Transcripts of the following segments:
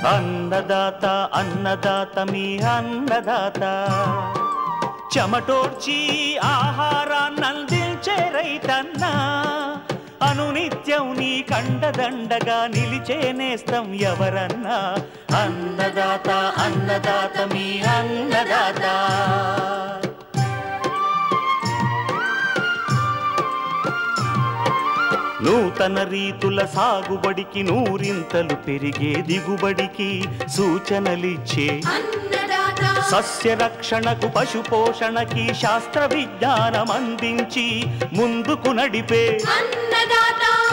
అన్నదాత అన్నదాత మీ అన్నదాత చెమటోడ్చి ఆహారాన్నందించే రైతన్నా అనునిత్యం నీ కండదండగా నిలిచే నేస్తం ఎవరన్నా అన్నదాత అన్నదాత మీ అన్నదాత నూతన రీతుల సాగుబడికి నూరింతలు పెరిగే దిగుబడికి సూచనలిచ్చే సస్య రక్షణకు పశు పోషణకి శాస్త్ర విజ్ఞానం అందించి ముందుకు నడిపే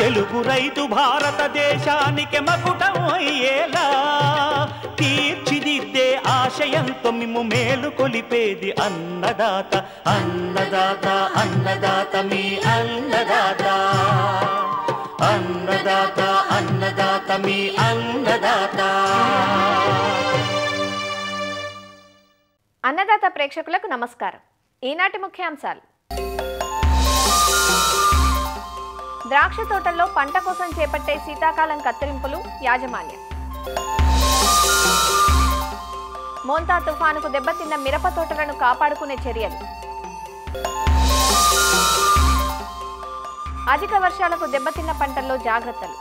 తెలుగు రైతు భారతదేశానికి మకుటం అయ్యేలా తీర్చిదిద్దే ఆశయంతో మిమ్ము మేలు కొలిపేది అన్నదాత అన్నదాత అన్నదాత మీ అన్నదాత అన్నదాత అన్నదాత మీ అన్నదాత. అన్నదాత ప్రేక్షకులకు నమస్కారం. ఈనాటి ముఖ్యాంశాలు: ద్రాక్ష తోటల్లో పంట కోసం చేపట్టే శీతాకాలం కత్తిరింపులు, యాజమాన్యం. మోంతా తుఫానుకు దెబ్బతిన్న మిరప తోటలను కాపాడుకునే చర్యలు. అధిక వర్షాలకు దెబ్బతిన్న పంటల్లో జాగ్రత్తలు.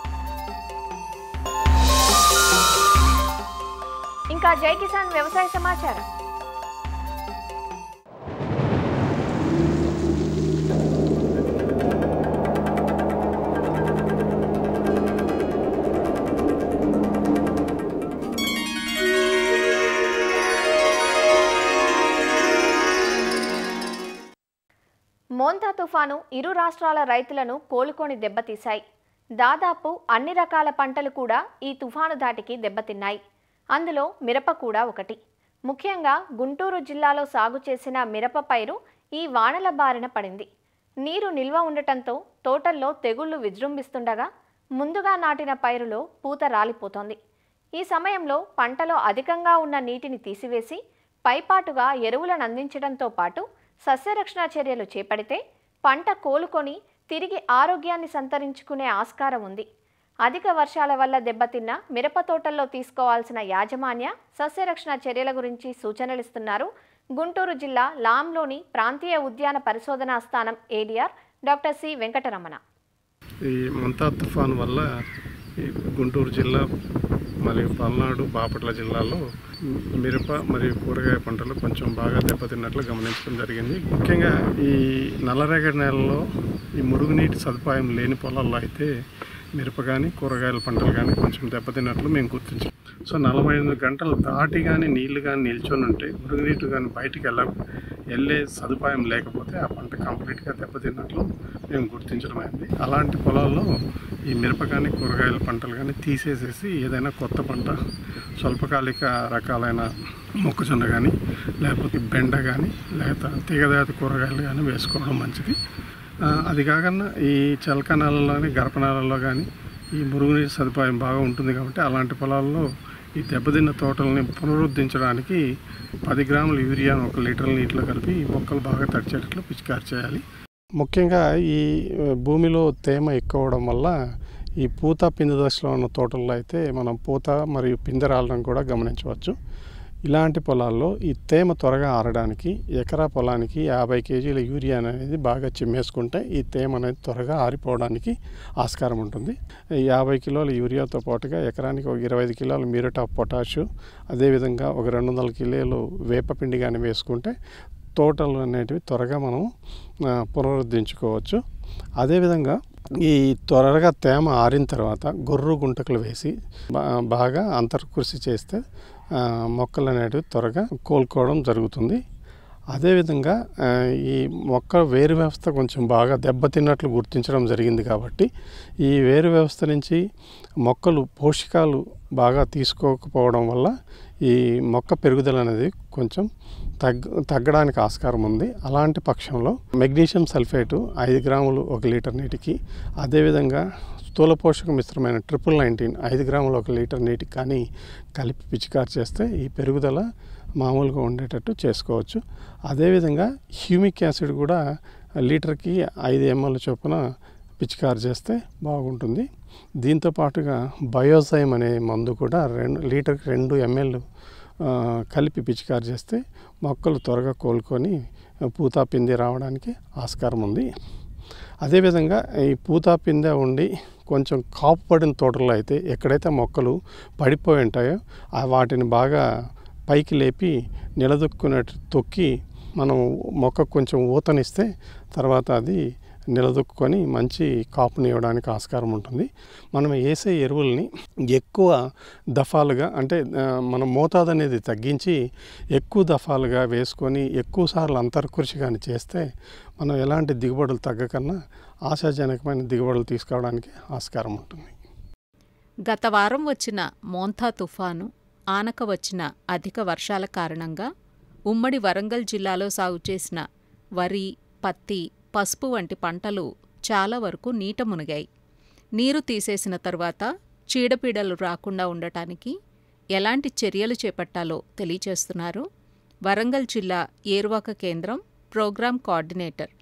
ఇంకా జై కిసాన్ వ్యవసాయ సమాచారం. మోంతా తుఫాను ఇరు రాష్ట్రాల రైతులను కోలుకొని దెబ్బతీశాయి. దాదాపు అన్ని రకాల పంటలు కూడా ఈ తుఫాను ధాటికి దెబ్బతిన్నాయి. అందులో మిరప కూడా ఒకటి. ముఖ్యంగా గుంటూరు జిల్లాలో సాగు చేసిన మిరప పైరు ఈ వానల బారిన పడింది. నీరు నిల్వ ఉండటంతో తోటల్లో తెగుళ్లు విజృంభిస్తుండగా ముందుగా నాటిన పైరులో పూత రాలిపోతోంది. ఈ సమయంలో పంటలో అధికంగా ఉన్న నీటిని తీసివేసి పైపాటుగా ఎరువులను అందించడంతో పాటు సస్యరక్షణ చర్యలు చేపడితే పంట కోలుకొని తిరిగి ఆరోగ్యాన్ని సంతరించుకునే ఆస్కారం ఉంది. అధిక వర్షాల వల్ల దెబ్బతిన్న మిరప తోటల్లో తీసుకోవాల్సిన యాజమాన్య సస్యరక్షణ చర్యల గురించి సూచనలిస్తున్నారు గుంటూరు జిల్లా లాంలోని ప్రాంతీయ ఉద్యాన పరిశోధనా స్థానం ఏడీఆర్ డాక్టర్ సి వెంకటరమణ. ఈ మోంతా తుఫాను వల్ల గుంటూరు జిల్లా మరియు పల్నాడు, బాపట్ల జిల్లాలో మిరప మరియు కూరగాయ పంటలు కొంచెం బాగా దెబ్బతిన్నట్లు గమనించడం జరిగింది. ముఖ్యంగా ఈ నల్లరేగడి నేలలో ఈ మురుగునీటి సదుపాయం లేని పొలాల్లో అయితే మిరప కానీ కూరగాయల పంటలు కానీ కొంచెం దెబ్బతిన్నట్లు మేము గుర్తించాం. సో 48 గంటలు దాటి కానీ నీళ్లు కానీ నిల్చొని ఉంటే మురుగునీటి కానీ బయటికి వెళ్ళే సదుపాయం లేకపోతే ఆ పంట కంప్లీట్గా దెబ్బతిన్నట్లు మేము గుర్తించడం అయింది. అలాంటి పొలాల్లో ఈ మిరప కానీ కూరగాయల పంటలు కానీ తీసేసేసి ఏదైనా కొత్త పంట స్వల్పకాలిక రకాలైన మొక్కజొన్న కానీ లేకపోతే బెండ కానీ లేకపోతే తీగజాతి కూరగాయలు కానీ వేసుకోవడం మంచిది. అది కాకుండా ఈ చలకనాలలో కానీ గరపనాలలో కానీ ఈ మురుగునీటి సదుపాయం బాగా ఉంటుంది కాబట్టి అలాంటి పొలాల్లో ఈ దెబ్బతిన్న తోటలని పునరుద్ధరించడానికి 10 గ్రాముల యూరియాను 1 లీటర్ నీటిలో కలిపి ఈ మొక్కలు బాగా తడిచేటట్లు పిచికారి చేయాలి. ముఖ్యంగా ఈ భూమిలో తేమ ఎక్కువ అవడం వల్ల ఈ పూత పిందె దశలో ఉన్న తోటల్లో అయితే మనం పూత మరియు పిందె రాలడం కూడా గమనించవచ్చు. ఇలాంటి పొలాల్లో ఈ తేమ త్వరగా ఆరడానికి ఎకరా పొలానికి 50 కేజీల యూరియా అనేది బాగా చిమ్మేసుకుంటే ఈ తేమ అనేది త్వరగా ఆరిపోవడానికి ఆస్కారం ఉంటుంది. 50 కిలోల యూరియాతో పాటుగా ఎకరానికి ఒక 25 కిలోల మ్యూరేట్ ఆఫ్ పొటాషు, అదేవిధంగా ఒక 200 కిలోలు వేపపిండి కానీ వేసుకుంటే తోటలు అనేటివి త్వరగా మనం పునరుద్ధరించుకోవచ్చు. అదేవిధంగా ఈ త్వరగా తేమ ఆరిన తర్వాత గొర్రు గుంటకులు వేసి బాగా అంతర్కృషి చేస్తే మొక్కలు అనేటివి త్వరగా కోలుకోవడం జరుగుతుంది. అదేవిధంగా ఈ మొక్క వేరు వ్యవస్థ కొంచెం బాగా దెబ్బతిన్నట్లు గుర్తించడం జరిగింది కాబట్టి ఈ వేరు వ్యవస్థ నుంచి మొక్కలు పోషకాలు బాగా తీసుకోకపోవడం వల్ల ఈ మొక్క పెరుగుదల అనేది కొంచెం తగ్గడానికి ఆస్కారం ఉంది. అలాంటి పక్షంలో మెగ్నీషియం సల్ఫేటు 5 గ్రాములు 1 లీటర్ నీటికి, అదేవిధంగా స్థూల పోషక మిశ్రమైన 19 5 గ్రాములు 1 లీటర్ నీటికి కానీ కలిపి పిచికారి చేస్తే ఈ పెరుగుదల మామూలుగా ఉండేటట్టు చేసుకోవచ్చు. అదేవిధంగా హ్యూమిక్ యాసిడ్ కూడా లీటర్కి 5 ml చొప్పున పిచికారి చేస్తే బాగుంటుంది. దీంతో పాటుగా బయోజైమ్ అనే మందు కూడా లీటర్కి 2 ml కలిపి పిచికారి చేస్తే మొక్కలు త్వరగా కోలుకొని పూత పిందె రావడానికి ఆస్కారం ఉంది. అదేవిధంగా ఈ పూత పిందె ఉండి కొంచెం కాపు పడిన తోటల్లో అయితే ఎక్కడైతే మొక్కలు పడిపోయి ఉంటాయో వాటిని బాగా పైకి లేపి నిలదొక్కున్నట్టు తొక్కి మనం మొక్కకు కొంచెం ఊతనిస్తే తర్వాత అది నిలదొక్కుని మంచి కాపుని ఇవ్వడానికి ఆస్కారం ఉంటుంది. మనం వేసే ఎరువుల్ని ఎక్కువ దఫాలుగా అంటే మనం మోతాదు అనేది తగ్గించి ఎక్కువ దఫాలుగా వేసుకొని ఎక్కువ సార్లు అంతర్కృషి కానీ చేస్తే మనం ఎలాంటి దిగుబడులు తగ్గకన్నా ఆశాజనకమైన దిగుబడులు తీసుకోవడానికి ఆస్కారం ఉంటుంది. గత వారం వచ్చిన మోంతా తుఫాను, ఆనక వచ్చిన అధిక వర్షాల కారణంగా ఉమ్మడి వరంగల్ జిల్లాలో సాగు చేసిన వరి, పత్తి, పసుపు వంటి పంటలు చాలా వరకు నీట మునిగాయి. నీరు తీసేసిన తరువాత చీడపీడలు రాకుండా ఉండటానికి ఎలాంటి చర్యలు చేపట్టాలో తెలియచేస్తున్నారు వరంగల్ జిల్లా ఏరువాక కేంద్రం programme coordinator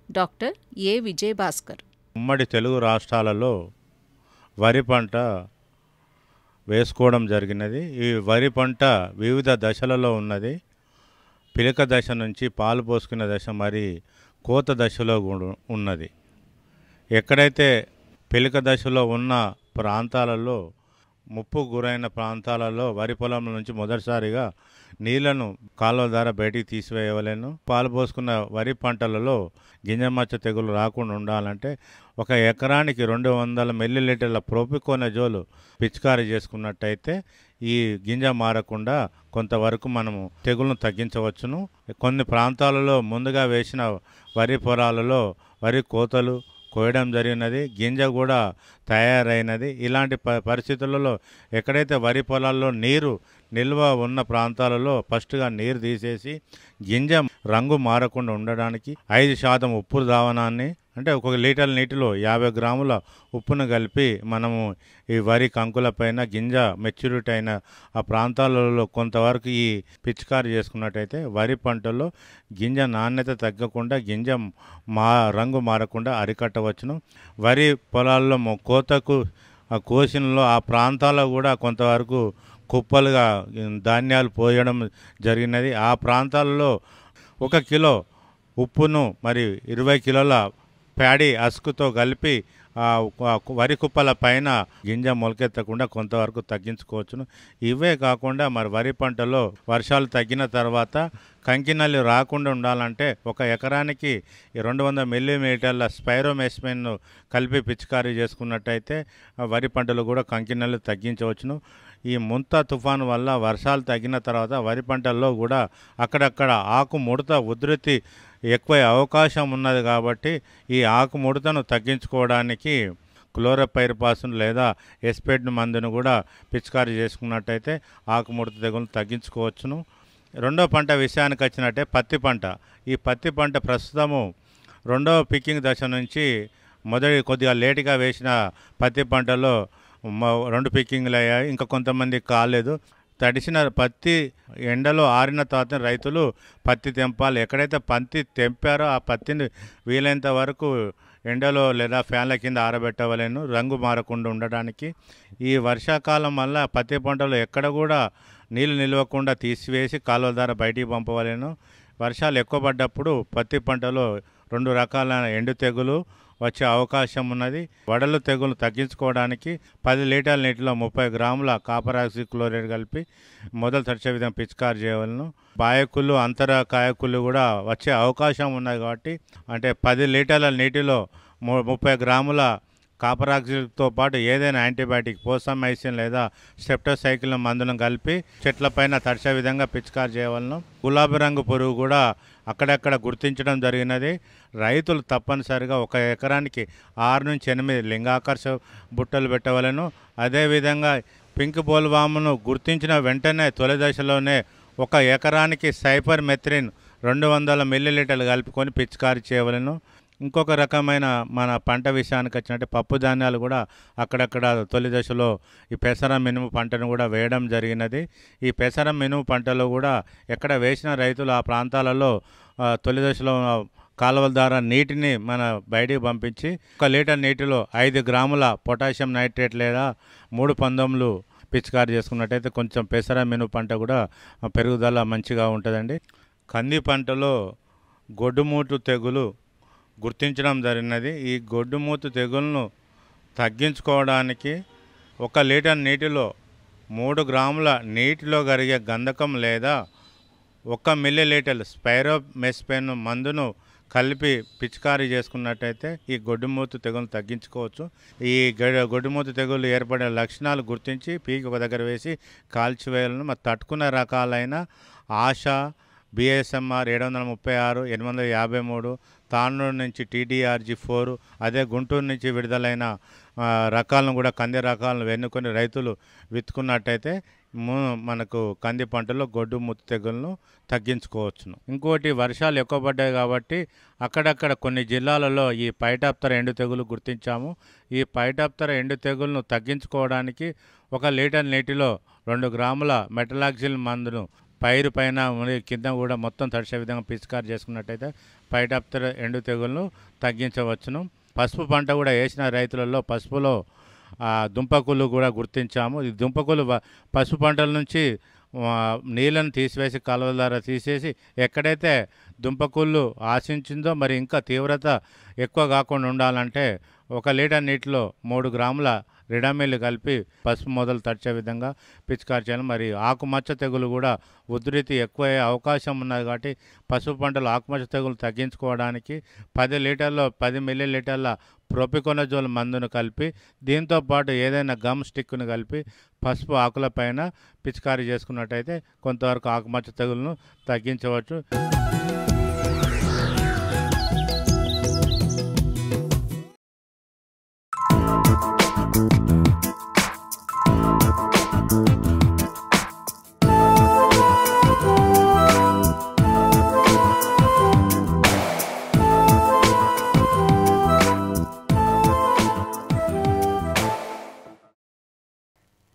doctor A Vijayabhaskar. ఉమ్మడి తెలుగు రాష్ట్రాలలో వరి పంట వేసుకోవడం జరిగినది. ఈ వరి పంట వివిధ దశలలో ఉన్నది. పిలక దశ నుంచి పాలు పోసుకునే దశ, మరి కోత దశలో ఉన్నది. ఎక్కడైతే పిలక దశలో ఉన్న ప్రాంతాలలో, ముప్పు గురైన ప్రాంతాలలో వరి పొలం నుంచి మొదటిసారిగా నీళ్లను కాలువ ద్వారా బయటికి తీసివేయవలేను. పాలు పోసుకున్న వరి పంటలలో గింజమచ్చ తెగులు రాకుండా ఉండాలంటే 1 ఎకరానికి 200 మిల్లీలీటర్ల ప్రోపికోనజోల్ పిచికారీ చేసుకున్నట్టయితే ఈ గింజ మారకుండా కొంతవరకు మనము తెగులను తగ్గించవచ్చును. కొన్ని ప్రాంతాలలో ముందుగా వేసిన వరి పొలాలలో వరి కోతలు కోయడం జరిగినది, గింజ కూడా తయారైనది. ఇలాంటి పరిస్థితులలో ఎక్కడైతే వరి పొలాల్లో నీరు నిల్వ ఉన్న ప్రాంతాలలో ఫస్ట్గా నీరు తీసేసి గింజ రంగు మారకుండా ఉండడానికి 5% ఉప్పు ద్రావణాన్ని, అంటే 1 లీటర్ నీటిలో 50 గ్రాముల ఉప్పును కలిపి మనము ఈ వరి కంకులపైన గింజ మెచ్యూరిటీ అయిన ఆ ప్రాంతాలలో కొంతవరకు ఈ పిచికారీ చేసుకున్నట్టయితే వరి పంటల్లో గింజ నాణ్యత తగ్గకుండా గింజ రంగు మారకుండా అరికట్టవచ్చును. వరి పొలాల్లో కోతకు కోసినలో ఆ ప్రాంతాల్లో కూడా కొంతవరకు కుప్పలుగా ధాన్యాలు పోయడం జరిగినది. ఆ ప్రాంతాలలో 1 కిలో ఉప్పును మరి 20 కిలోల ప్యాడీ అసుకుతో కలిపి వరి కుప్పల పైన గింజ మొలకెత్తకుండా కొంతవరకు తగ్గించుకోవచ్చును. ఇవే కాకుండా మరి వరి పంటలో వర్షాలు తగ్గిన తర్వాత కంకినల్లి రాకుండా ఉండాలంటే 1 ఎకరానికి 200 మిల్లీమీటర్ల స్పైరోమెస్మిన్ కలిపి పిచికారీ చేసుకున్నట్టయితే వరి పంటలు కూడా కంకినల్లి తగ్గించవచ్చును. ఈ ముంతా తుఫాను వల్ల వర్షాలు తగ్గిన తర్వాత వరి పంటల్లో కూడా అక్కడక్కడ ఆకు ముడత ఉధృతి ఎక్కువ అవకాశం ఉన్నది. కాబట్టి ఈ ఆకు ముడతను తగ్గించుకోవడానికి క్లోరోపైరిపాసును లేదా ఎస్పేడ్ మందును కూడా పిచికారీ చేసుకున్నట్టయితే ఆకు ముడత తెగులను తగ్గించుకోవచ్చును. రెండో పంట విషయానికి వచ్చినట్టే పత్తి పంట. ఈ పత్తి పంట ప్రస్తుతము 2వ పికింగ్ దశ నుంచి మొదటి కొద్దిగా లేటుగా వేసిన పత్తి పంటలో 2 పికింగ్లు అయ్యాయి. ఇంకా కొంతమంది కాలేదు. తడిసిన పత్తి ఎండలో ఆరిన తర్వాత రైతులు పత్తి తెంపాలి. ఎక్కడైతే పత్తి తెంపారో ఆ పత్తిని వీలైనంత వరకు ఎండలో లేదా ఫ్యాన్ల కింద ఆరబెట్టవలేను, రంగు మారకుండా ఉండడానికి. ఈ వర్షాకాలం వల్ల పత్తి పంటలు ఎక్కడ కూడా నీళ్ళు నిలవకుండా తీసివేసి కాలువల ద్వారా బయటికి పంపవలేను. వర్షాలు ఎక్కువ పడ్డప్పుడు పత్తి పంటలో 2 రకాల ఎండు తెగులు వచ్చే అవకాశం ఉన్నది. వడలు తెగులు తగ్గించుకోవడానికి 10 లీటర్ల నీటిలో 30 గ్రాముల కాపర్ ఆక్సిక్లోరైడ్ కలిపి మొదలు తడిచే విధంగా పిచికారి చేయవలను. బాయకులు, అంతర కాయకులు కూడా వచ్చే అవకాశం ఉన్నది. కాబట్టి అంటే 10 లీటర్ల నీటిలో 30 గ్రాముల కాపర్ ఆక్సితో పాటు ఏదైనా యాంటీబయాటిక్ పోసమైసిన్ లేదా స్టెప్టోసైకిల్ మందులను కలిపి చెట్లపైన తడిచే విధంగా పిచికారి చేయవలను. గులాబీ రంగు పురుగు కూడా అక్కడక్కడ గుర్తించడం జరిగినది. రైతులు తప్పనిసరిగా 1 ఎకరానికి 6 నుంచి 8 లింగాకర్ష బుట్టలు పెట్టవలను. అదేవిధంగా పింక్ బోల్వామ్ను గుర్తించిన వెంటనే తొలి దశలోనే 1 ఎకరానికి సైపర్మెథ్రిన్ 200 మిల్లీలీటర్లు కలుపుకొని పిచికారి చేయవలను. ఇంకొక రకమైన మన పంట విషయానికి వచ్చినట్టు పప్పు ధాన్యాలు కూడా అక్కడక్కడ తొలి దశలో ఈ పెసర మినుము పంటను కూడా వేయడం జరిగినది. ఈ పెసర మినుము పంటలో కూడా ఎక్కడ వేసిన రైతులు ఆ ప్రాంతాలలో తొలి దశలో కాలువల ద్వారా నీటిని మన బయటికి పంపించి 1 లీటర్ నీటిలో 5 గ్రాముల పొటాషియం నైట్రేట్ లేదా 3 పందెంలు పిచికారి చేసుకున్నట్టయితే కొంచెం పెసర మినుము పంట కూడా పెరుగుదల మంచిగా ఉంటుందండి. కంది పంటలో గొడ్డుమూటు తెగులు గుర్తించడం జరిగినది. ఈ గొడ్డుమూటు తెగులను తగ్గించుకోవడానికి 1 లీటర్ నీటిలో 3 గ్రాముల నీటిలో కరిగే గంధకం లేదా 1 మిల్లీలీటర్ స్పైరోమెస్పెన్ మందును కలిపి పిచికారీ చేసుకున్నట్టయితే ఈ గొడ్డుమూతు తెగులను తగ్గించుకోవచ్చు. ఈ గొడ్డుమూతు తెగులు ఏర్పడే లక్షణాలు గుర్తించి పీకి ఒక దగ్గర వేసి కాల్చివేయాలను. మరి తట్టుకునే రకాలైన ఆశా, బిఎస్ఎంఆర్ 736, 853, తాన్నూరు నుంచి TDRG4, అదే గుంటూరు నుంచి విడుదలైన రకాలను కూడా కంది రకాలను ఎన్నుకొని రైతులు విత్తుకున్నట్టయితే మనకు కంది పంటలో గొడ్డుమూతు తెగులను తగ్గించుకోవచ్చును. ఇంకోటి, వర్షాలు ఎక్కువ పడ్డాయి కాబట్టి అక్కడక్కడ కొన్ని జిల్లాలలో ఈ పైటాప్తర ఎండు తెగులు గుర్తించాము. ఈ పైటాప్తర ఎండు తెగులను తగ్గించుకోవడానికి 1 లీటర్ నీటిలో 2 గ్రాముల మెటలాక్సిల్ మందును పైరు పైన కింద కూడా మొత్తం తడిసే విధంగా పిచికారి చేసుకున్నట్టయితే పైటాప్తర ఎండు తెగులను తగ్గించవచ్చును. పసుపు పంట కూడా వేసిన రైతులలో పసుపులో దుంపకుళ్ళు కూడా గుర్తించాము. ఈ దుంపకుళ్ళు పసుపు పంటల నుంచి నీళ్ళను తీసివేసి కాలువల ద్వారా తీసేసి ఎక్కడైతే దుంపకుళ్ళు ఆశించిందో మరి ఇంకా తీవ్రత ఎక్కువ కాకుండా ఉండాలంటే 1 లీటర్ నీటిలో 3 గ్రాముల రిడామిల్ కలిపి పసుపు మొదలు తడిచే విధంగా పిచికారి చేయాలి. మరి ఆకుమచ్చ తెగులు కూడా ఉధృతి ఎక్కువయ్యే అవకాశం ఉన్నది కాబట్టి పసుపు పంటలు ఆకుమచ్చ తెగులు తగ్గించుకోవడానికి 10 మిల్లీలీటర్ల ప్రోపికోనజోల్ మందును కలిపి దీంతోపాటు ఏదైనా గమ్ స్టిక్ను కలిపి పసుపు ఆకులపైన పిచికారీ చేసుకున్నట్టయితే కొంతవరకు ఆకుమచ్చ తెగులను తగ్గించవచ్చు.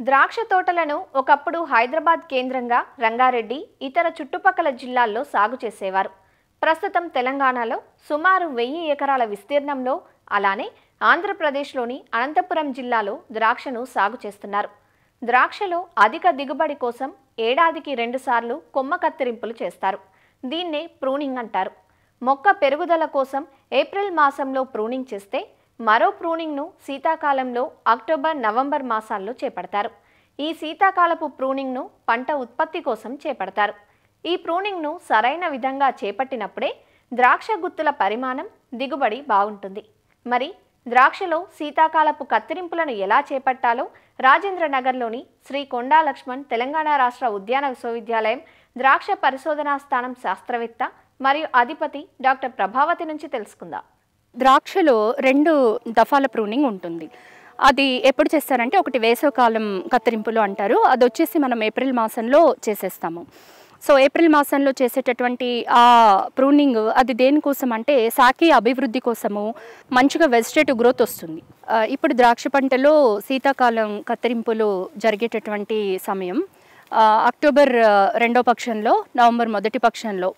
ద్రాక్ష తోటలను ఒకప్పుడు హైదరాబాద్ కేంద్రంగా రంగారెడ్డి, ఇతర చుట్టుపక్కల జిల్లాల్లో సాగు చేసేవారు. ప్రస్తుతం తెలంగాణలో సుమారు 1000 ఎకరాల విస్తీర్ణంలో, అలానే ఆంధ్రప్రదేశ్లోని అనంతపురం జిల్లాలో ద్రాక్షను సాగు చేస్తున్నారు. ద్రాక్షలో అధిక దిగుబడి కోసం ఏడాదికి 2 సార్లు కొమ్మ కత్తిరింపులు చేస్తారు. దీన్నే ప్రూనింగ్ అంటారు. మొక్క పెరుగుదల కోసం ఏప్రిల్ మాసంలో ప్రూనింగ్ చేస్తే మరో ప్రూనింగ్ను శీతాకాలంలో అక్టోబర్, నవంబర్ మాసాల్లో చేపడతారు. ఈ శీతాకాలపు ప్రూనింగ్ను పంట ఉత్పత్తి కోసం చేపడతారు. ఈ ప్రూనింగ్ను సరైన విధంగా చేపట్టినప్పుడే ద్రాక్ష గుత్తుల పరిమాణం, దిగుబడి బాగుంటుంది. మరి ద్రాక్షలో శీతాకాలపు కత్తిరింపులను ఎలా చేపట్టాలో రాజేంద్రనగర్లోని శ్రీ కొండా లక్ష్మణ్ తెలంగాణ రాష్ట్ర ఉద్యాన విశ్వవిద్యాలయం ద్రాక్ష పరిశోధనా స్థానం శాస్త్రవేత్త మరియు అధిపతి డాక్టర్ ప్రభావతి నుంచి తెలుసుకుందాం. ద్రాక్షలో 2 దఫాల ప్రూనింగ్ ఉంటుంది. అది ఎప్పుడు చేస్తారంటే, ఒకటి వేసవకాలం కత్తిరింపులు అంటారు. అది వచ్చేసి మనం ఏప్రిల్ మాసంలో చేసేస్తాము. సో ఏప్రిల్ మాసంలో చేసేటటువంటి ఆ ప్రూనింగ్ అది దేనికోసం అంటే శాఖీ అభివృద్ధి కోసము, మంచిగా వెజిటేటివ్ గ్రోత్ వస్తుంది. ఇప్పుడు ద్రాక్ష పంటలో శీతాకాలం కత్తిరింపులు జరిగేటటువంటి సమయం అక్టోబర్ 2వ పక్షంలో, నవంబర్ 1వ పక్షంలో.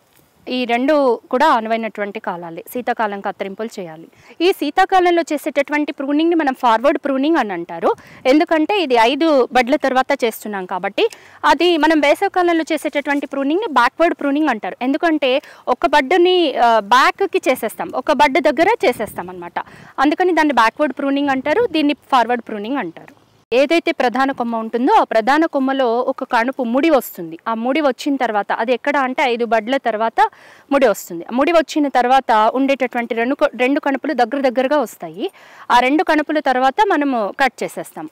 ఈ 2 కూడా అనువైనటువంటి కాలాలే శీతాకాలం కత్తిరింపులు చేయాలి. ఈ శీతాకాలంలో చేసేటటువంటి ప్రూనింగ్ని మనం ఫార్వర్డ్ ప్రూనింగ్ అని అంటారు. ఎందుకంటే ఇది 5 బడ్ల తర్వాత చేస్తున్నాం కాబట్టి. అది మనం వేసవకాలంలో చేసేటటువంటి ప్రూనింగ్ని బ్యాక్వర్డ్ ప్రూనింగ్ అంటారు. ఎందుకంటే ఒక బడ్డుని బ్యాక్కి చేసేస్తాం, ఒక బడ్డ దగ్గర చేసేస్తాం అనమాట. అందుకని దాన్ని బ్యాక్వర్డ్ ప్రూనింగ్ అంటారు, దీన్ని ఫార్వర్డ్ ప్రూనింగ్ అంటారు. ఏదైతే ప్రధాన కొమ్మ ఉంటుందో ఆ ప్రధాన కొమ్మలో ఒక కణుపు ముడి వస్తుంది. ఆ ముడి వచ్చిన తర్వాత అది ఎక్కడ అంటే 5 బడ్ల తర్వాత ముడి వస్తుంది. ముడి వచ్చిన తర్వాత ఉండేటటువంటి 2 కణుపులు దగ్గరగా వస్తాయి. ఆ 2 కణుపుల తర్వాత మనము కట్ చేసేస్తాం.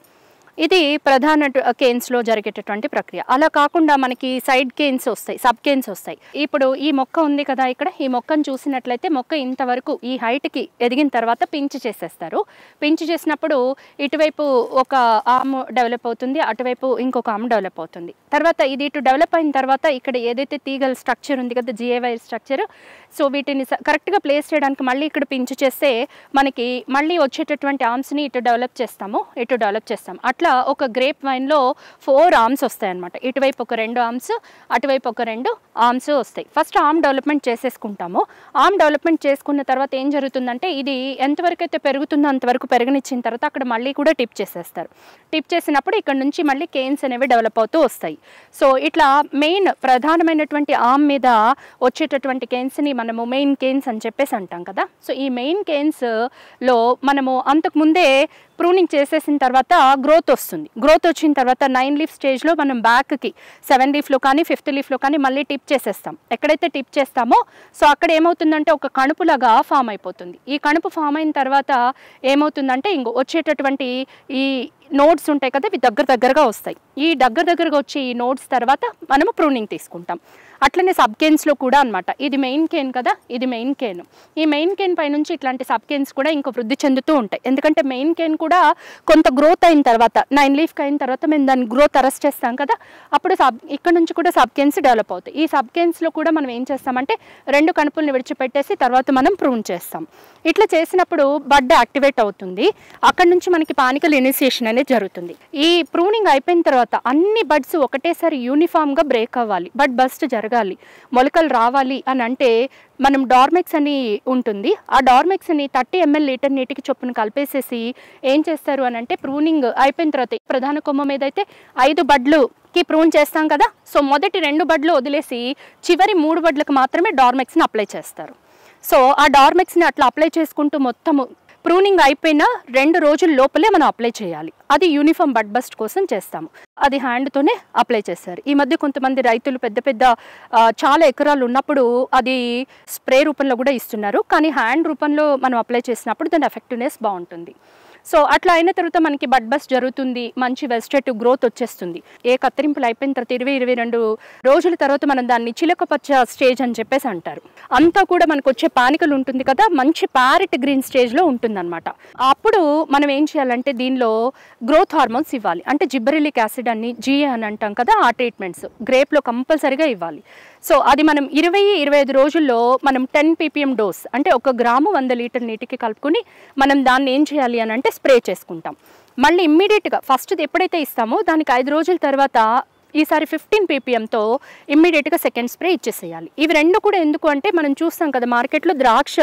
ఇది ప్రధాన కేన్స్లో జరిగేటటువంటి ప్రక్రియ. అలా కాకుండా మనకి సైడ్ కేన్స్ వస్తాయి, సబ్ కేన్స్ వస్తాయి. ఇప్పుడు ఈ మొక్క ఉంది కదా, ఇక్కడ ఈ మొక్కను చూసినట్లయితే మొక్క ఇంతవరకు ఈ హైట్కి ఎదిగిన తర్వాత పించ్ చేసేస్తారు. పించ్ చేసినప్పుడు ఇటువైపు ఒక ఆర్మ్ డెవలప్ అవుతుంది, అటువైపు ఇంకొక ఆర్మ్ డెవలప్ అవుతుంది. తర్వాత ఇది ఇటు డెవలప్ అయిన తర్వాత ఇక్కడ ఏదైతే తీగల స్ట్రక్చర్ ఉంది కదా, GAY స్ట్రక్చర్, సో వీటిని కరెక్ట్గా ప్లేస్ చేయడానికి మళ్ళీ ఇక్కడ పించ్ చేస్తే మనకి మళ్ళీ వచ్చేటటువంటి ఆర్మ్స్ని ఇటు డెవలప్ చేస్తాము, ఇటు డెవలప్ చేస్తాము. అట్లా అట్లా ఒక గ్రేప్ వైన్లో 4 ఆర్మ్స్ వస్తాయి అన్నమాట. ఇటువైపు ఒక 2 ఆర్మ్స్, అటువైపు ఒక 2 ఆర్మ్స్ వస్తాయి. ఫస్ట్ ఆర్మ్ డెవలప్మెంట్ చేసేసుకుంటాము. ఆర్మ్ డెవలప్మెంట్ చేసుకున్న తర్వాత ఏం జరుగుతుందంటే ఇది ఎంతవరకు అయితే పెరుగుతుందో అంతవరకు పెరగనిచ్చిన తర్వాత అక్కడ మళ్ళీ కూడా టిప్ చేసేస్తారు. టిప్ చేసినప్పుడు ఇక్కడ నుంచి మళ్ళీ కేన్స్ అనేవి డెవలప్ అవుతూ వస్తాయి. సో ఇట్లా మెయిన్ ప్రధానమైనటువంటి ఆర్మ్ మీద వచ్చేటటువంటి కేన్స్ని మనము మెయిన్ కేన్స్ అని చెప్పేసి అంటాం కదా. సో ఈ మెయిన్ కేన్స్లో మనము అంతకుముందే ప్రూనింగ్ చేసేసిన తర్వాత గ్రోత్ వస్తుంది. గ్రోత్ వచ్చిన తర్వాత 9 లీఫ్ స్టేజ్లో మనం బ్యాక్కి 7 లీఫ్లో కానీ 5th లీఫ్లో కానీ మళ్ళీ టిప్ చేసేస్తాం. ఎక్కడైతే టిప్ చేస్తామో సో అక్కడ ఏమవుతుందంటే ఒక కణుపులాగా ఫామ్ అయిపోతుంది. ఈ కణుపు ఫామ్ అయిన తర్వాత ఏమవుతుందంటే వచ్చేటటువంటి ఈ నోడ్స్ ఉంటాయి కదా, ఇవి దగ్గరగా వస్తాయి. ఈ దగ్గరగా వచ్చి ఈ నోడ్స్ తర్వాత మనము ప్రూనింగ్ తీసుకుంటాం. అట్లనే సబ్ కేన్స్లో కూడా అనమాట. ఇది మెయిన్ కేన్ కదా, ఇది మెయిన్ కేన్. ఈ మెయిన్ కేన్ పై నుంచి ఇట్లాంటి సబ్ కేన్స్ కూడా ఇంకా వృద్ధి చెందుతూ ఉంటాయి. ఎందుకంటే మెయిన్ కేన్ కూడా కొంత గ్రోత్ అయిన తర్వాత 9 లీఫ్కి అయిన తర్వాత మేము దాని గ్రోత్ అరెస్ట్ చేస్తాం కదా, అప్పుడు ఇక్కడ నుంచి కూడా సబ్ కేన్స్ డెవలప్ అవుతాయి. ఈ సబ్ కేన్స్లో కూడా మనం ఏం చేస్తామంటే 2 కణుపుల్ని విడిచిపెట్టేసి తర్వాత మనం ప్రూన్ చేస్తాం. ఇట్లా చేసినప్పుడు బడ్ యాక్టివేట్ అవుతుంది. అక్కడ నుంచి మనకి పానికల్ ఇనిషియేషన్ అనేది జరుగుతుంది. ఈ ప్రూనింగ్ అయిపోయిన తర్వాత అన్ని బడ్స్ ఒకటేసారి యూనిఫామ్గా బ్రేక్ అవ్వాలి, బడ్ బస్ట్ జరగాలి, మొలకలు రావాలి అని అంటే మనం డార్మెక్స్ అని ఉంటుంది. ఆ డార్మెక్స్ని 30 ml లీటర్ నీటికి చొప్పున కలిపేసేసి ఏం చేస్తారు అని అంటే ప్రూనింగ్ అయిపోయిన తర్వాత ప్రధాన కొమ్మ మీద అయితే 5 బడ్లుకి ప్రూన్ చేస్తాం కదా, సో మొదటి 2 బడ్లు వదిలేసి చివరి 3 బడ్లకు మాత్రమే డార్మెక్స్ని అప్లై చేస్తారు. సో ఆ డార్మెక్స్ని అట్లా అప్లై చేసుకుంటూ మొత్తము ప్రూనింగ్ అయిపోయిన 2 రోజుల లోపలే మనం అప్లై చేయాలి. అది యూనిఫామ్ బడ్ బస్ట్ కోసం చేస్తాము. అది హ్యాండ్తోనే అప్లై చేస్తారు. ఈ మధ్య కొంతమంది రైతులు పెద్ద చాలా ఎకరాలు ఉన్నప్పుడు అది స్ప్రే రూపంలో కూడా ఇస్తున్నారు. కానీ హ్యాండ్ రూపంలో మనం అప్లై చేసినప్పుడు దాని ఎఫెక్టివ్నెస్ బాగుంటుంది. సో అట్లా అయిన తర్వాత మనకి బడ్ బస్ట్ జరుగుతుంది, మంచి వెజిటేటివ్ గ్రోత్ వచ్చేస్తుంది. ఏ కత్తిరింపులు అయిపోయిన తర్వాత 20-22 రోజుల తర్వాత మనం దాన్ని చిలక పచ్చ స్టేజ్ అని చెప్పేసి అంటారు. అంతా కూడా మనకు వచ్చే పానికలు ఉంటుంది కదా, మంచి ప్యారెట్ గ్రీన్ స్టేజ్లో ఉంటుందన్నమాట. అప్పుడు మనం ఏం చేయాలంటే దీనిలో గ్రోత్ హార్మోన్స్ ఇవ్వాలి. అంటే జిబ్బరెలిక్ యాసిడ్ అని GA అని అంటాం కదా, ఆ ట్రీట్మెంట్స్ గ్రేప్లో కంపల్సరీగా ఇవ్వాలి. సో అది మనం 20-25 రోజుల్లో మనం 10 ppm డోస్ అంటే 1 గ్రాము 100 లీటర్ నీటికి కలుపుకొని మనం దాన్ని ఏం చేయాలి అని అంటే స్ప్రే చేసుకుంటాం. మళ్ళీ ఇమ్మీడియట్గా ఫస్ట్ది ఎప్పుడైతే ఇస్తామో దానికి 5 రోజుల తర్వాత ఈసారి 15 ppmతో ఇమ్మీడియట్గా సెకండ్ స్ప్రే ఇచ్చేసేయాలి. ఇవి 2 కూడా ఎందుకు అంటే మనం చూస్తాం కదా మార్కెట్లో ద్రాక్ష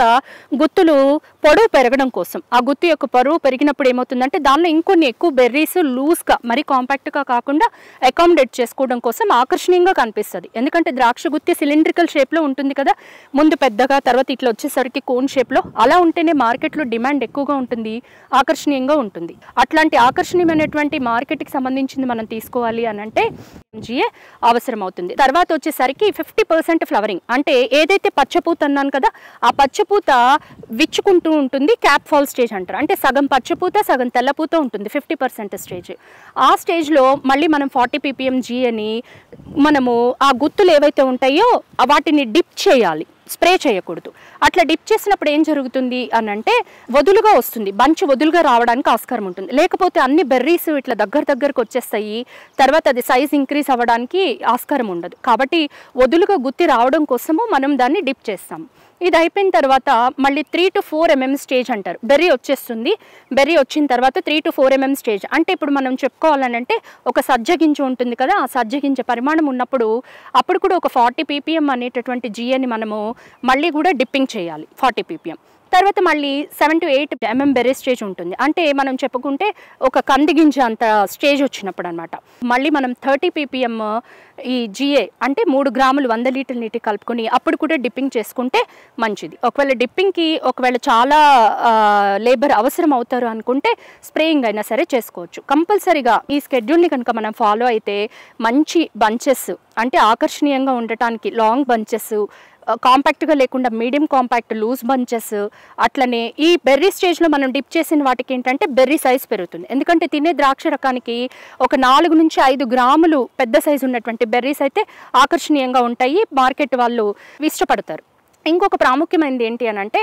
గుత్తులు పొడవు పెరగడం కోసం. ఆ గుత్తు యొక్క పొడవు పెరిగినప్పుడు ఏమవుతుందంటే దానిలో ఇంకొన్ని ఎక్కువ బెర్రీస్ లూజ్గా మరీ కాంపాక్ట్గా కాకుండా అకామిడేట్ చేసుకోవడం కోసం ఆకర్షణీయంగా కనిపిస్తుంది. ఎందుకంటే ద్రాక్ష గుత్తి సిలిండ్రికల్ షేప్లో ఉంటుంది కదా, ముందు పెద్దగా తర్వాత ఇట్లా వచ్చేసరికి కోన్ షేప్లో, అలా ఉంటేనే మార్కెట్లో డిమాండ్ ఎక్కువగా ఉంటుంది, ఆకర్షణీయంగా ఉంటుంది. అట్లాంటి ఆకర్షణీయమైనటువంటి మార్కెట్కి సంబంధించింది మనం తీసుకోవాలి అని అంటే GA అవసరం అవుతుంది. తర్వాత వచ్చేసరికి 50% ఫ్లవరింగ్ అంటే ఏదైతే పచ్చపూత అన్నాను కదా, ఆ పచ్చపూత విచ్చుకుంటూ ఉంటుంది, క్యాప్ ఫాల్ స్టేజ్ అంటారు. అంటే సగం పచ్చపూత సగం తెల్లపూత ఉంటుంది, 50% స్టేజ్. ఆ స్టేజ్లో మళ్ళీ మనం 40 ppm GAని మనము ఆ గుత్తులు ఏవైతే ఉంటాయో వాటిని డిప్ చేయాలి, స్ప్రే చేయకూడదు. అట్లా డిప్ చేసినప్పుడు ఏం జరుగుతుంది అని అంటే వదులుగా వస్తుంది, బంచ్ వదులుగా రావడానికి ఆస్కారం ఉంటుంది. లేకపోతే అన్ని బెర్రీస్ ఇట్లా దగ్గరకు వచ్చేస్తాయి, తర్వాత అది సైజ్ ఇంక్రీజ్ అవ్వడానికి ఆస్కారం ఉండదు. కాబట్టి వదులుగా గుత్తి రావడం కోసము మనం దాన్ని డిప్ చేస్తాం. ఇది అయిపోయిన తర్వాత మళ్ళీ 3 to 4 mm స్టేజ్ అంటారు. బెర్రీ వచ్చేస్తుంది, బెర్రీ వచ్చిన తర్వాత 3 to 4 mm స్టేజ్ అంటే ఇప్పుడు మనం చెప్పుకోవాలనంటే ఒక సజ్జగింజ ఉంటుంది కదా, ఆ సజ్జగింజ పరిమాణం ఉన్నప్పుడు అప్పుడు కూడా ఒక 40 ppm అనేటటువంటి GAని మనము మళ్ళీ కూడా డిప్పింగ్ చేయాలి 40 ppm. తర్వాత మళ్ళీ 7 to 8 mm బెర్రీ స్టేజ్ ఉంటుంది. అంటే మనం చెప్పుకుంటే ఒక కంది గింజ అంత స్టేజ్ వచ్చినప్పుడు అనమాట. మళ్ళీ మనం 30 ppm ఈ GA అంటే 3 గ్రాములు 100 లీటర్ నీటికి కలుపుకొని అప్పుడు కూడా డిప్పింగ్ చేసుకుంటే మంచిది. ఒకవేళ డిప్పింగ్కి చాలా లేబర్ అవసరం అవుతారు అనుకుంటే స్ప్రేయింగ్ అయినా సరే చేసుకోవచ్చు. కంపల్సరీగా ఈ స్కెడ్యూల్ని కనుక మనం ఫాలో అయితే మంచి బంచెస్ అంటే ఆకర్షణీయంగా ఉండటానికి లాంగ్ బంచెస్, కాంపాక్ట్గా లేకుండా మీడియం కాంపాక్ట్ లూజ్ బంచెస్, అట్లనే ఈ బెర్రీ స్టేజ్లో మనం డిప్ చేసిన వాటికి ఏంటంటే బెర్రీ సైజ్ పెరుగుతుంది. ఎందుకంటే తినే ద్రాక్ష రకానికి ఒక 4 నుంచి 5 గ్రాములు పెద్ద సైజు ఉన్నటువంటి బెర్రీస్ అయితే ఆకర్షణీయంగా ఉంటాయి, మార్కెట్ వాళ్ళు ఇష్టపడతారు. ఇంకొక ప్రాముఖ్యమైనది ఏంటి అని అంటే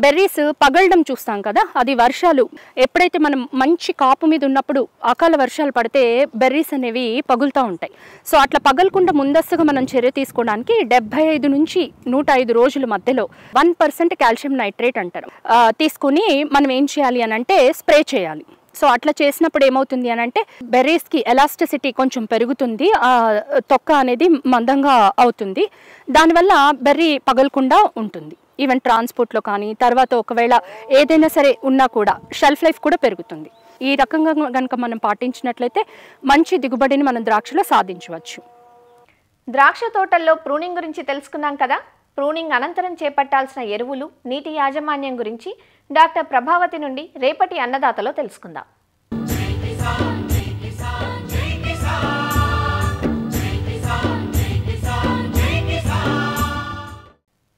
బెర్రీస్ పగలడం చూస్తాం కదా, అది వర్షాలు ఎప్పుడైతే మనం మంచి కాపు మీద ఉన్నప్పుడు అకాల వర్షాలు పడితే బెర్రీస్ అనేవి పగులుతూ ఉంటాయి. సో అట్లా పగలకుండా ముందస్తుగా మనం చర్య తీసుకోవడానికి 75 నుంచి 105 రోజుల మధ్యలో 1% కాల్షియం నైట్రేట్ అంటారు తీసుకొని మనం ఏం చేయాలి అని అంటే స్ప్రే చేయాలి. సో అట్లా చేసినప్పుడు ఏమవుతుంది అని అంటే బెర్రీస్కి ఎలాస్టిసిటీ కొంచెం పెరుగుతుంది, తొక్క అనేది మందంగా అవుతుంది, దానివల్ల బెర్రీ పగలకుండా ఉంటుంది. ఈవెన్ ట్రాన్స్పోర్ట్లో కానీ తర్వాత ఒకవేళ ఏదైనా సరే ఉన్నా కూడా షెల్ఫ్ లైఫ్ కూడా పెరుగుతుంది. ఈ రకంగా కనుక మనం పాటించినట్లయితే మంచి దిగుబడిని మనం ద్రాక్షలో సాధించవచ్చు. ద్రాక్ష తోటల్లో ప్రూనింగ్ గురించి తెలుసుకున్నాం కదా. ప్రూనింగ్ అనంతరం చేపట్టాల్సిన ఎరువులు, నీటి యాజమాన్యం గురించి డాక్టర్ ప్రభావతి నుండి రేపటి అన్నదాతలో తెలుసుకుందాం.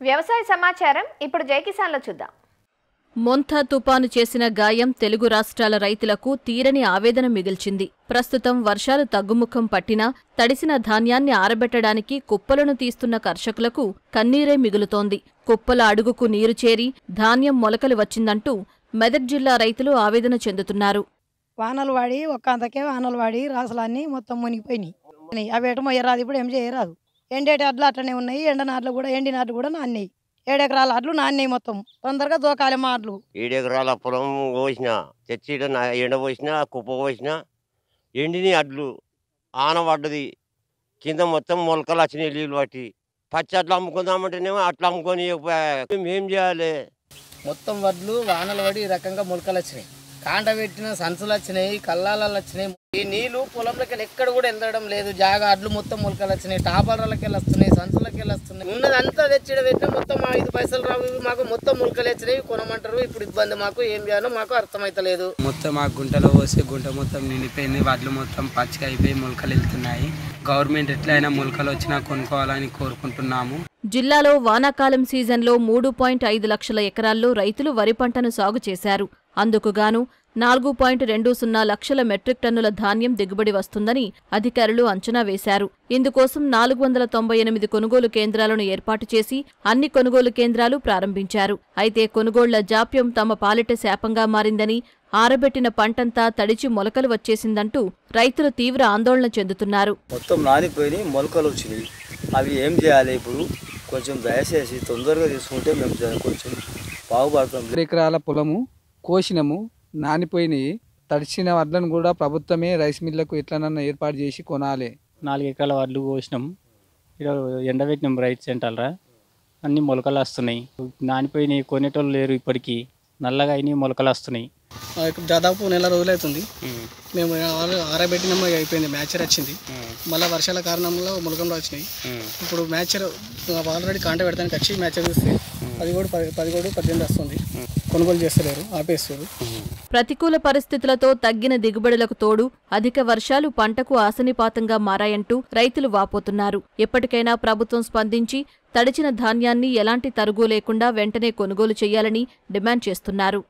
వ్యవసాయ సమాచారం ఇప్పుడు జై కిసాన్లో చూద్దాం. మొంతా తుపాను చేసిన గాయం తెలుగు రాష్ట్రాల రైతులకు తీరని ఆవేదన మిగిల్చింది. ప్రస్తుతం వర్షాలు తగ్గుముఖం పట్టినా తడిసిన ధాన్యాన్ని ఆరబెట్టడానికి కుప్పలను తీస్తున్న కర్షకులకు కన్నీరే మిగులుతోంది. కుప్పల అడుగుకు నీరు చేరి ధాన్యం మొలకలు వచ్చిందంటూ మెదక్ జిల్లా రైతులు ఆవేదన చెందుతున్నారు. వానలు వాడి ఒక్కంతకే వానలు వాడి రాసులన్నీ మొత్తం మునిగిపోయినాయి. అవి ఎటు మొయ్యరాదు, ఇప్పుడు ఏం చేయరాదు. ఎండేటి అడ్లు అట్లనే ఉన్నాయి, ఎండ నాట్లు కూడా ఎండి నాట్లు కూడా నాన్నయి. 7 ఎకరాల అడ్లు నాన్నయి, మొత్తం తొందరగా దోకాలి మా అడ్లు. 7 ఎకరాల పొలం పోసిన తెచ్చి ఎండ పోసిన కుప్ప పోసిన ఎండిని అడ్లు ఆన పడ్డది, కింద మొత్తం మొలకలు వచ్చినాయి నీళ్ళు పట్టి. పచ్చి అట్లా అమ్ముకుందామంటేనేమో అట్లా అమ్ముకొని ఏం చేయాలి? మొత్తం వడ్లు వానలు పడి ఈ రకంగా మొలకలు వచ్చినాయి, కాంట పెట్టిన సంచులు వచ్చినాయి, కల్లాలు వచ్చినాయి. ఈ నీళ్లు పొలంలోకి ఎక్కడ కూడా వెళ్ళడం లేదు. జాగా అడ్లు మొత్తం మొలకలు వచ్చినాయి, టాపర్లకి వెళ్ళి వస్తున్నాయి, సంచులకి వెళ్ళి వస్తున్నాయి. ఉన్నదంతా తెచ్చి పెట్టినా మొత్తం 5 పైసలు రావు. మాకు మొత్తం మొలకలు వచ్చినాయి, కొనమంటారు. ఇప్పుడు ఇబ్బంది, మాకు ఏం చేయాలో మాకు అర్థమైతలేదు. మొత్తం ఆ గుంటలో పోసి గుంట మొత్తం నిండిపోయింది, వడ్లు మొత్తం పచ్చిగా అయిపోయి మొలకలు వెళ్తున్నాయి. గవర్నమెంట్ ఎట్లయినా మొలకలు వచ్చినా కొనుక్కోవాలని కోరుకుంటున్నాము. జిల్లాలో వానాకాలం సీజన్లో 3.5 లక్షల ఎకరాల్లో రైతులు వరి పంటను సాగు చేశారు. అందుకుగాను 4.20 లక్షల మెట్రిక్ టన్నుల ధాన్యం దిగుబడి వస్తుందని అధికారులు అంచనా వేశారు. ఇందుకోసం 498 కొనుగోలు కేంద్రాలను ఏర్పాటు చేసి అన్ని కొనుగోలు కేంద్రాలు ప్రారంభించారు. అయితే కొనుగోళ్ల జాప్యం తమ పాలిట శాపంగా మారిందని, ఆరబెట్టిన పంటంతా తడిచి మొలకలు వచ్చేసిందంటూ రైతులు తీవ్ర ఆందోళన చెందుతున్నారు. మొత్తం నానిపోయి మొలకలు వచ్చినాయి, అవి ఏం చేయాలి? ఇప్పుడు కొంచెం దయచేసి తొందరగా తీసుకుంటే మేము కొంచెం బాగుపడతాం. 2 ఎకరాల పొలము కోసినము, నానిపోయినాయి. తడిచిన వడ్లను కూడా ప్రభుత్వమే రైస్ మిల్లకు ఎట్లనన్నా ఏర్పాటు చేసి కొనాలి. 4 ఎకరాల వడ్లు కోసినాం, ఇక్కడ ఎండబెట్టినాం రైతు సెంటర్రా. అన్ని మొలకలు వస్తున్నాయి, నానిపోయినాయి, కొనేటోళ్ళు లేరు. ఇప్పటికీ నల్లగా అయినాయి, మొలకలు వస్తున్నాయి. దాదాపు నెల రోజులు అవుతుంది. మేము ఆరబెట్టినాము, అయిపోయింది. మ్యాచర్ వచ్చింది, మళ్ళీ వర్షాల కారణంలో మొలకలు వచ్చినాయి. ఇప్పుడు మ్యాచర్ ఆల్రెడీ కాంట పెడతానికి వచ్చి మ్యాచర్ చూస్తే 17 వస్తుంది. కొనుగోలు చేస్తలేరు, ఆపేస్తారు. ప్రతికూల పరిస్థితులతో తగ్గిన దిగుబడులకు తోడు అధిక వర్షాలు పంటకు ఆసనిపాతంగా మారాయంటూ రైతులు వాపోతున్నారు. ఎప్పటికైనా ప్రభుత్వం స్పందించి తడిచిన ధాన్యాన్ని ఎలాంటి తరుగు లేకుండా వెంటనే కొనుగోలు చేయాలని డిమాండ్ చేస్తున్నారు.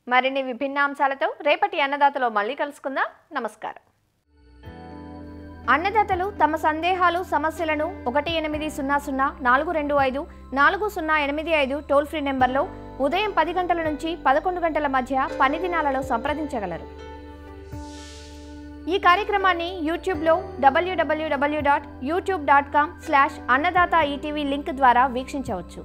మరిన్ని విభిన్న అంశాలతో రేపటి అన్నదాతలో మళ్ళీ కలుసుకుందాం. నమస్కారం. అన్నదాతలు తమ సందేహాలు, సమస్యలను 1800-425-4085 టోల్ ఫ్రీ నెంబర్లో ఉదయం 10 గంటల నుంచి 11 గంటల మధ్య పని దినాలలో సంప్రదించగలరు. ఈ కార్యక్రమాన్ని యూట్యూబ్లో www.youtube.com/annadaata ETV లింక్ ద్వారా వీక్షించవచ్చు.